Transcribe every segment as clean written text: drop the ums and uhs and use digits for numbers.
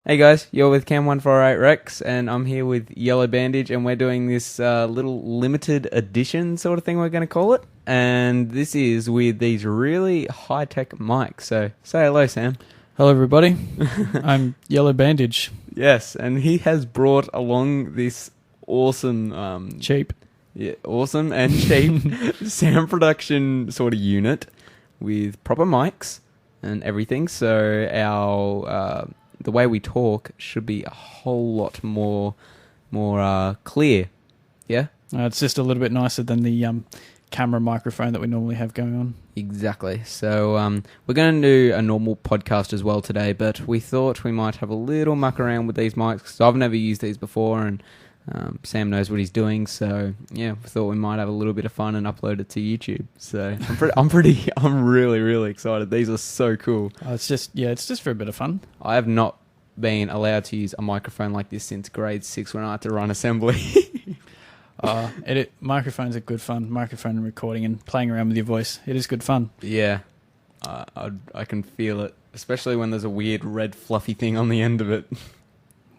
Hey guys, you're with Cam148 Rex, and I'm here with YellowBandage, and we're doing this little limited edition sort of thing we're going to call it. And this is with these really high-tech mics. So say hello, Sam. Hello, everybody. I'm YellowBandage. Yes, and he has brought along this awesome... Cheap. Yeah, awesome and cheap sound production sort of unit with proper mics and everything. So our... the way we talk should be a whole lot more clear. Yeah? It's just a little bit nicer than the camera microphone that we normally have going on. Exactly. So we're going to do a normal podcast as well today, but we thought we might have a little muck around with these mics, because I've never used these before, and Sam knows what he's doing. So yeah, we thought we might have a little bit of fun and upload it to YouTube. So I'm really excited. These are so cool. It's just for a bit of fun. I have not been allowed to use a microphone like this since grade 6 when I had to run assembly. Microphones are good fun. Microphone recording and playing around with your voice. It is good fun. Yeah, I can feel it, especially when there's a weird red fluffy thing on the end of it.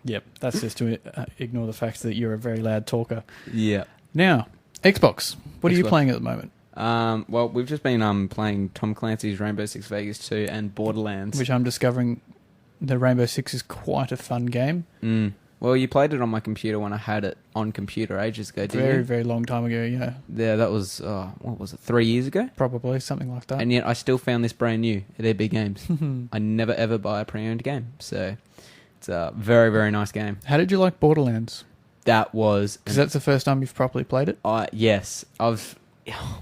Yep, that's just to ignore the fact that you're a very loud talker. Yeah. Now, Xbox. What are you Xbox. playing at the moment? Well, we've just been playing Tom Clancy's Rainbow Six Vegas 2 and Borderlands. Which I'm discovering the Rainbow Six is quite a fun game. Well, you played it on my computer when I had it on computer ages ago, didn't you? Very long time ago, yeah. Yeah, that was, what was it, 3 years ago? Probably, something like that. And yet I still found this brand new at EB Games. I never ever buy a pre-owned game, so it's a very nice game. How did you like Borderlands? That was... Because that's the first time you've properly played it? Yes.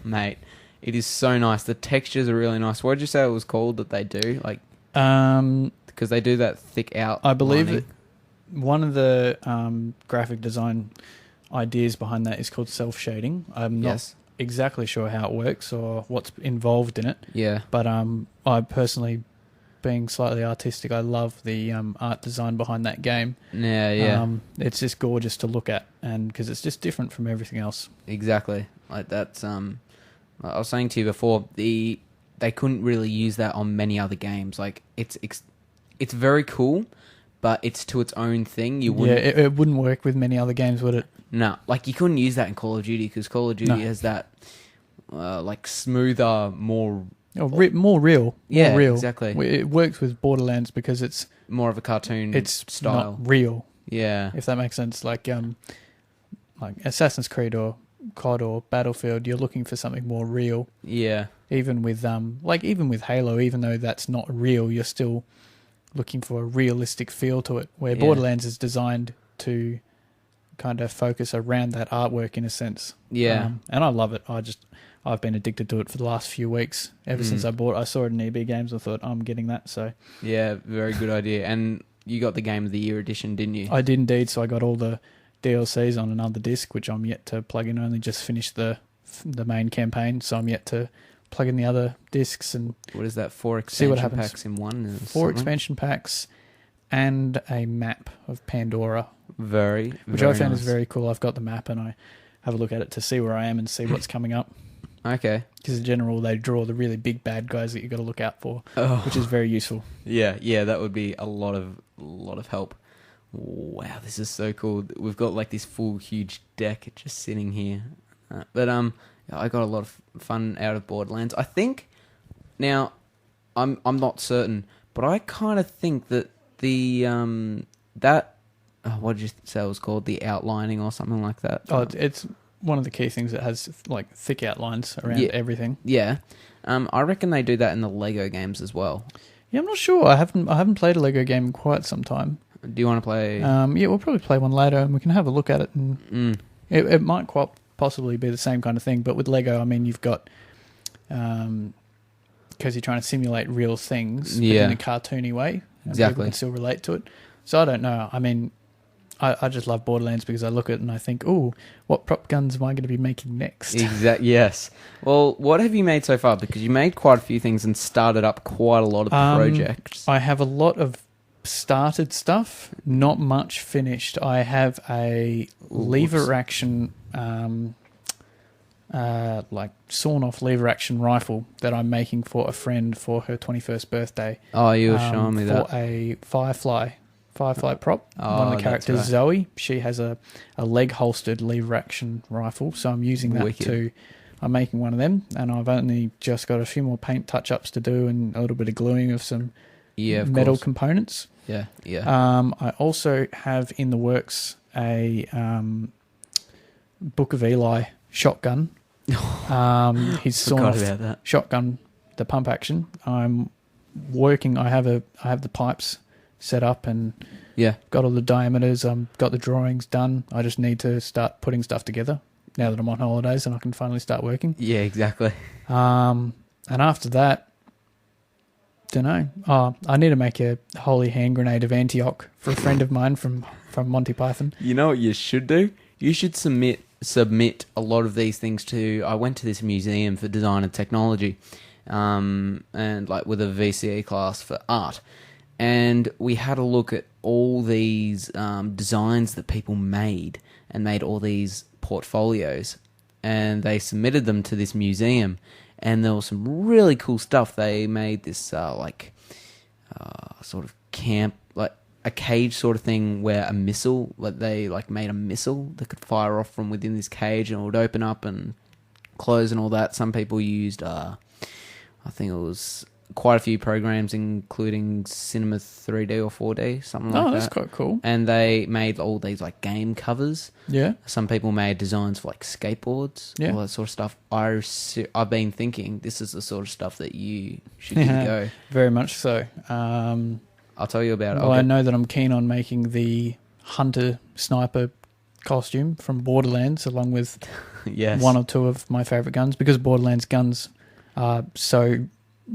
Mate, it is so nice. The textures are really nice. What did you say it was called that they do? Because they do that thick out. I believe that one of the graphic design ideas behind that is called self-shading. I'm not exactly sure how it works or what's involved in it. Yeah. But I personally, being slightly artistic, I love the art design behind that game. Yeah. It's just gorgeous to look at, and because it's just different from everything else. Exactly. Like that's I was saying to you before, they couldn't really use that on many other games. Like it's very cool, but it's to its own thing. You wouldn't. Yeah, it wouldn't work with many other games, would it? No, like you couldn't use that in Call of Duty, because Call of Duty has that like smoother, more real. Yeah, more real. Exactly. It works with Borderlands because it's more of a cartoon. It's style. not real. Yeah, if that makes sense. Like Assassin's Creed or COD or Battlefield, you're looking for something more real. Yeah. Even with Halo, even though that's not real, you're still looking for a realistic feel to it. Where Borderlands is designed to kind of focus around that artwork in a sense. Yeah. And I love it. I've been addicted to it for the last few weeks. Ever since I saw it in EB Games, I thought I'm getting that. So yeah, very good idea. And you got the Game of the Year edition, didn't you? I did indeed. So I got all the DLCs on another disc, which I'm yet to plug in. I only just finished the main campaign, so I'm yet to plug in the other discs and what is that? 4 expansion packs in one? 4 expansion packs and a map of Pandora. Which I found is very cool. I've got the map and I have a look at it to see where I am and see what's coming up. Okay. Because in general, they draw the really big bad guys that you've got to look out for, which is very useful. Yeah, that would be a lot of help. Wow, this is so cool. We've got like this full huge deck just sitting here. But I got a lot of fun out of Borderlands. I think now I'm not certain, but I kind of think that the what did you say it was called? The outlining or something like that. It's one of the key things that has like thick outlines around everything. Yeah. I reckon they do that in the Lego games as well. Yeah, I'm not sure. I haven't played a Lego game in quite some time. Do you want to play? Yeah, we'll probably play one later, and we can have a look at it. And it might quite possibly be the same kind of thing, but with Lego, I mean, you've got because you're trying to simulate real things, but in a cartoony way. Exactly, people can still relate to it. So I don't know. I mean, I just love Borderlands because I look at it and I think, oh, what prop guns am I going to be making next? Yes. Well, what have you made so far? Because you made quite a few things and started up quite a lot of projects. I have a lot of started stuff, not much finished. I have a lever action, like sawn off lever action rifle that I'm making for a friend for her 21st birthday. Oh, you were showing me that. For a Firefly Firefly prop. Oh, One of the that's characters, right. Zoe, she has a leg holstered lever action rifle, so I'm using that Wicked. I'm making one of them, and I've only just got a few more paint touch-ups to do and a little bit of gluing of some Of metal course. components. Yeah. I also have in the works a Book of Eli shotgun. He's sawn Forgot off about that. shotgun, the pump action. I'm working. I have the pipes set up and Yeah. got all the diameters. Got the drawings done. I just need to start putting stuff together now that I'm on holidays and I can finally start working. Yeah, exactly. And after that, don't know. Oh, I need to make a holy hand grenade of Antioch for a friend of mine from Monty Python. You know what you should do? You should submit a lot of these things to... I went to this museum for design and technology, and like with a VCE class for art, and we had a look at all these designs that people made and made all these portfolios, and they submitted them to this museum, and there was some really cool stuff. They made this sort of camp, like a cage sort of thing where a missile, like they like made a missile that could fire off from within this cage and it would open up and close and all that. Some people used, I think it was quite a few programs, including Cinema 3D or 4D, something like that. Oh, that's quite cool. And they made all these like game covers. Yeah. Some people made designs for like skateboards, all that sort of stuff. I've been thinking this is the sort of stuff that you should give a go. Very much so. I'll tell you about it. Well, I know that I'm keen on making the hunter sniper costume from Borderlands, along with yes. one or two of my favourite guns, because Borderlands guns are so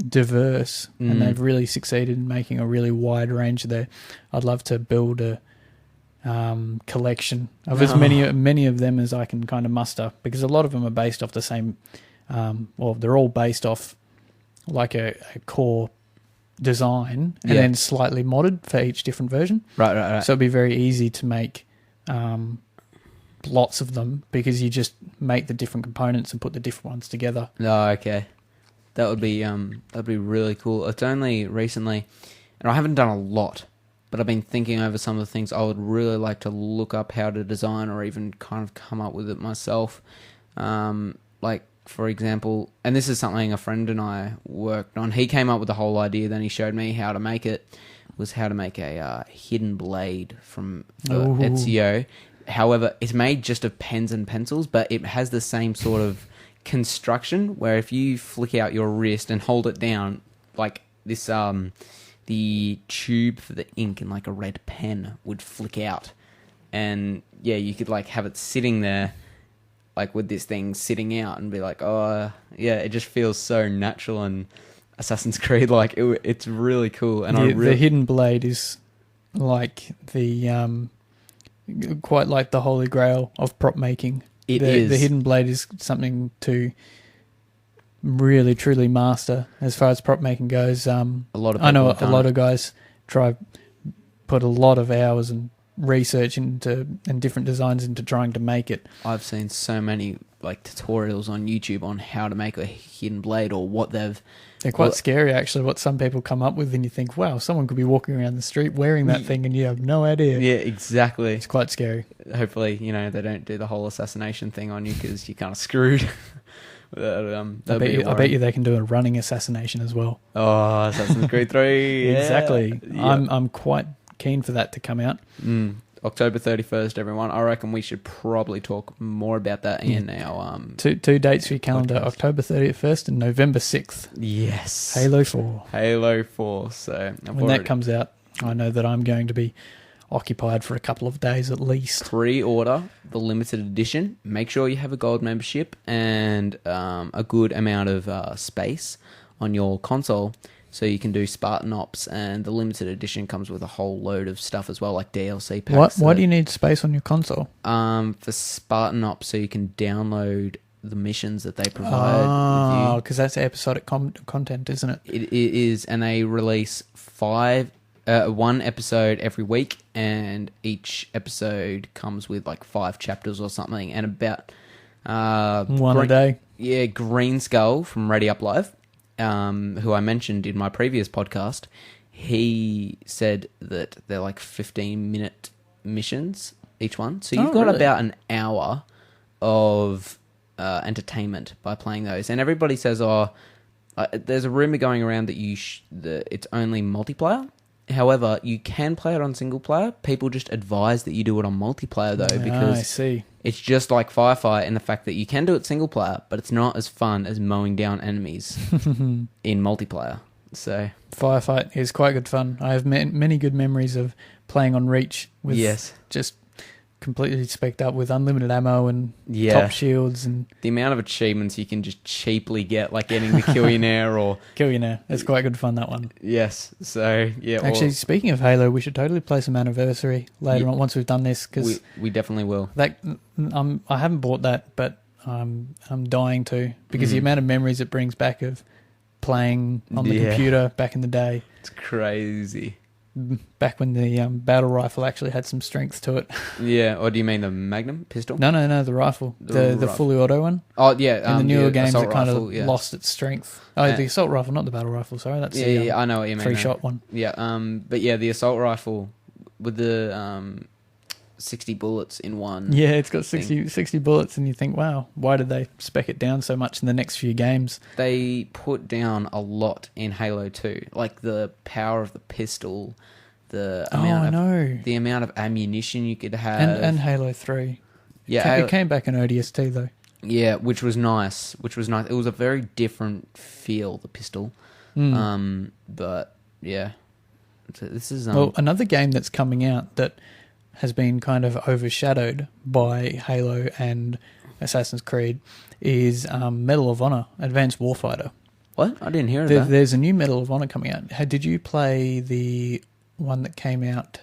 diverse and they've really succeeded in making a really wide range there. I'd love to build a collection of as many of them as I can kind of muster, because a lot of them are based off the same they're all based off like a core design and then slightly modded for each different version. Right. So it'd be very easy to make lots of them, because you just make the different components and put the different ones together. Oh, okay. That'd be really cool. It's only recently, and I haven't done a lot, but I've been thinking over some of the things I would really like to look up how to design, or even kind of come up with it myself. Like, for example, and this is something a friend and I worked on. He came up with the whole idea, then he showed me how to make it. Was how to make a hidden blade for Ezio. However, it's made just of pens and pencils, but it has the same sort of construction where if you flick out your wrist and hold it down, like this, the tube for the ink in like a red pen would flick out, and yeah, you could like have it sitting there, like with this thing sitting out, and be like, oh yeah, it just feels so natural and Assassin's Creed like. It's really cool, and the hidden blade is like the quite like the holy grail of prop making. The hidden blade is something to really truly master as far as prop making goes. I know a lot of guys put a lot of hours and research into and different designs into trying to make it. I've seen so many like tutorials on YouTube on how to make a hidden blade, or what they're quite scary actually, what some people come up with, and you think, wow, someone could be walking around the street wearing that thing and you have no idea. Yeah, exactly. It's quite scary. Hopefully, they don't do the whole assassination thing on you, because you're kind of screwed. I bet you they can do a running assassination as well. Oh, Assassin's Creed 3. Yeah. Exactly. Yeah. I'm quite keen for that to come out. October 31st, everyone. I reckon we should probably talk more about that in our... Two dates for your calendar, podcast. October 31st and November 6th. Yes. Halo 4. Halo 4. So when that comes out, I know that I'm going to be occupied for a couple of days at least. Pre-order the limited edition. Make sure you have a gold membership and a good amount of space on your console, so you can do Spartan Ops, and the limited edition comes with a whole load of stuff as well, like DLC packs. Why do you need space on your console? For Spartan Ops, so you can download the missions that they provide. Oh, because that's episodic content, isn't it? It is, and they release one episode every week, and each episode comes with like 5 chapters or something, and about one a day. Yeah, Green Skull from Ready Up Live, who I mentioned in my previous podcast, he said that they're like 15-minute missions each one. So you've Oh, got really? about an hour of entertainment by playing those. And everybody says, there's a rumor going around that that it's only multiplayer. However, you can play it on single player. People just advise that you do it on multiplayer though, I because see. it's just like Firefight in the fact that you can do it single player, but it's not as fun as mowing down enemies in multiplayer. So Firefight is quite good fun. I have many good memories of playing on Reach with just completely spec'd up with unlimited ammo and top shields and the amount of achievements you can just cheaply get, like getting the Killionaire or Killionaire. It's quite good fun, that one. Yes. So yeah. Actually, speaking of Halo, we should totally play some Anniversary later on once we've done this, because we definitely will. That I haven't bought that, but I'm dying to, because the amount of memories it brings back of playing on the computer back in the day. It's crazy. Back when the battle rifle actually had some strength to it. Yeah, or do you mean the Magnum pistol? No, the rifle. The fully auto one. Oh, yeah. In the newer games, it kind rifle, of lost its strength. Oh, the assault rifle, not the battle rifle, sorry. That's the I know what you mean. Three-shot one. Yeah, but yeah, the assault rifle with the 60 bullets in one. Yeah, it's got 60 bullets, and you think, wow, why did they spec it down so much in the next few games? They put down a lot in Halo 2, like the power of the pistol, the amount of ammunition you could have, and Halo 3. Yeah, it came back in ODST though. Yeah, which was nice. It was a very different feel, the pistol. But yeah, so this is well, another game that's coming out that has been kind of overshadowed by Halo and Assassin's Creed is Medal of Honor Advanced Warfighter. What? I didn't hear of that. There's a new Medal of Honor coming out. Did you play the one that came out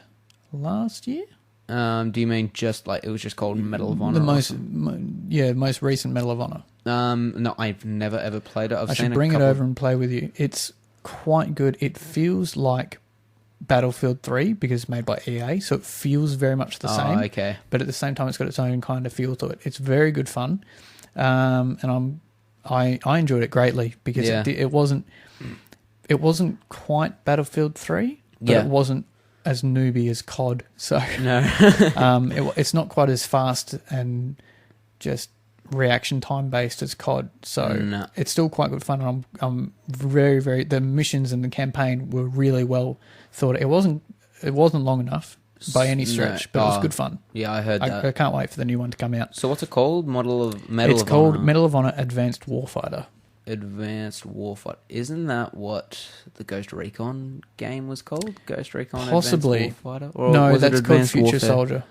last year? Do you mean just like it was just called Medal of Honor? The most recent Medal of Honor. No, I've never ever played it. I should bring it over and play with you. It's quite good. It feels like Battlefield 3 because it's made by EA, so it feels very much the same. Okay. But at the same time, it's got its own kind of feel to it. It's very good fun, and I enjoyed it greatly because it wasn't quite Battlefield 3, but it wasn't as newbie as COD. So no, it's not quite as fast and just reaction time based as COD. So it's still quite good fun. And I'm very, very. The missions and the campaign were really well thought. It wasn't long enough by any stretch, but it was good fun. Yeah, I heard that. I can't wait for the new one to come out. So what's it called? Medal of Honor Advanced Warfighter. Advanced Warfighter. Isn't that what the Ghost Recon game was called? Ghost Recon Possibly. Advanced Warfighter? Or no, was that's it called Advanced Future Warfare? Soldier.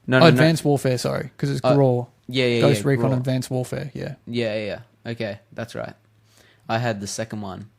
No, Advanced Warfare, sorry, because it's GRAW. Yeah. Ghost Recon GRAW. Advanced Warfare, yeah. Yeah. Okay, that's right. I had the second one,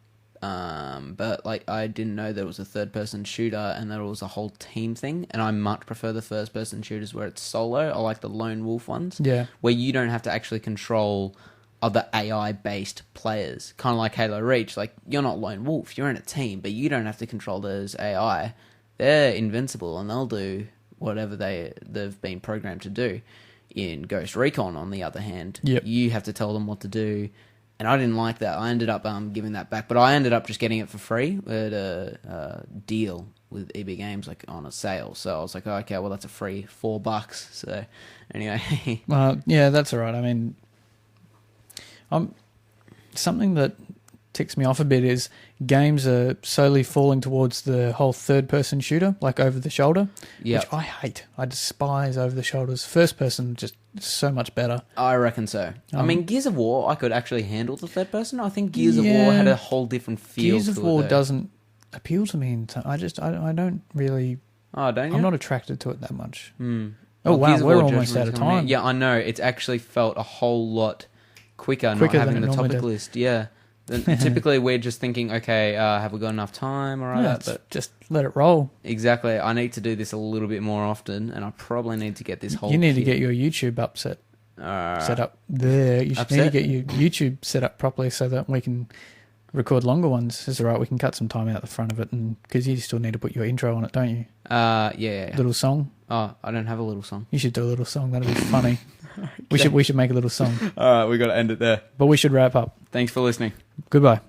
but like I didn't know there was a third-person shooter and there was a whole team thing. And I much prefer the first-person shooters where it's solo. I like the lone wolf ones, where you don't have to actually control other AI-based players. Kind of like Halo Reach. Like you're not lone wolf, you're in a team, but you don't have to control those AI. They're invincible and they'll do whatever they've been programmed to do. In Ghost Recon, on the other hand, you have to tell them what to do, and I didn't like that. I ended up giving that back, but I ended up just getting it for free at a deal with EB Games, like on a sale. So I was like, oh, okay, well that's a free $4. So anyway, yeah, that's all right. I mean, something that ticks me off a bit is games are slowly falling towards the whole third-person shooter, like over the shoulder, which I hate. I despise over the shoulders. First person just so much better. I reckon so. I mean, Gears of War, I could actually handle the third person. I think Gears of War had a whole different feel. Gears of War doesn't appeal to me. I don't really. Oh, don't you? I'm not attracted to it that much. Oh wow, we're almost out of time. Yeah, I know. It's actually felt a whole lot quicker not having the topic list. Yeah. Typically, we're just thinking, okay, have we got enough time? All right, but just let it roll. Exactly. I need to do this a little bit more often, and I probably need to get this whole. You need to get your YouTube set up there. You need to get your YouTube set up properly so that we can record longer ones. It's all right. We can cut some time out the front of it, and because you still need to put your intro on it, don't you? Yeah. Little song. Oh, I don't have a little song. You should do a little song. That'd be funny. Okay. We should make a little song. All right, we got to end it there. But we should wrap up. Thanks for listening. Goodbye.